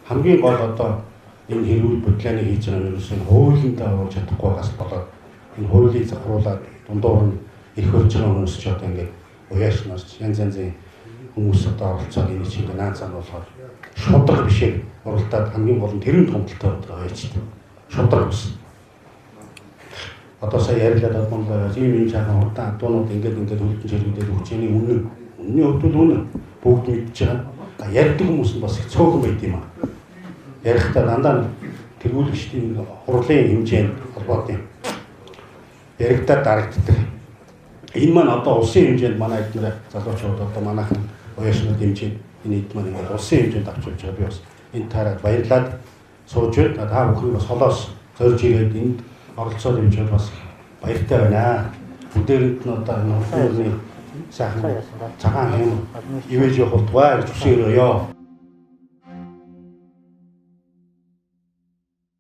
хамгийн гол одоо энэ хэрүүл бодлооны хийж байгаа юм ерөөсөн хуулиндаа оруулж чадахгүй байгаас болоод энэ хуулийг захируулаад дундуур нь ирэх болж байгаа хүмүүс ч одоо ингээд уяашнаас янз янзын хүмүүс одоо оролцоод энэ чинь наацаа болохоор шудраг бишээ уралдаад хамгийн гол нь тэрүүн томдолтой байгаа яачдаг. Шудраг ус. Одоо сая ярилаад байгаа ийм жаахан урдаан дуунууд ингээд хөлтөн чирэгдээд өгчээний үнний хувьд үнэ бүгд мэдж байгаа. Ярьдаг хүмүүс нь бас их цөөхөн байд юм аа. Ярихдаа дандаа тэргүүлэгчдийн хурлын хэмжээнд холбоотой яригдаад дарагддаг. Энэ маань одоо улсын хэмжээнд манай эдгээр залуучууд одоо манайхан уяашнууд хэмжээнд энэ эд маань ингээд улсын хэмжээнд авчирч байгаа. Би бас энэ таараад баярлаад сууж байна. Та бүхэн бас холоос зорж ирээд энд оролцоод явж байгаа бас баяртай байна. Бүдээрэнд нь одоо энэ улсын сайхан цагаан юм ивэж явах болтугай гэж хүсэе ёо.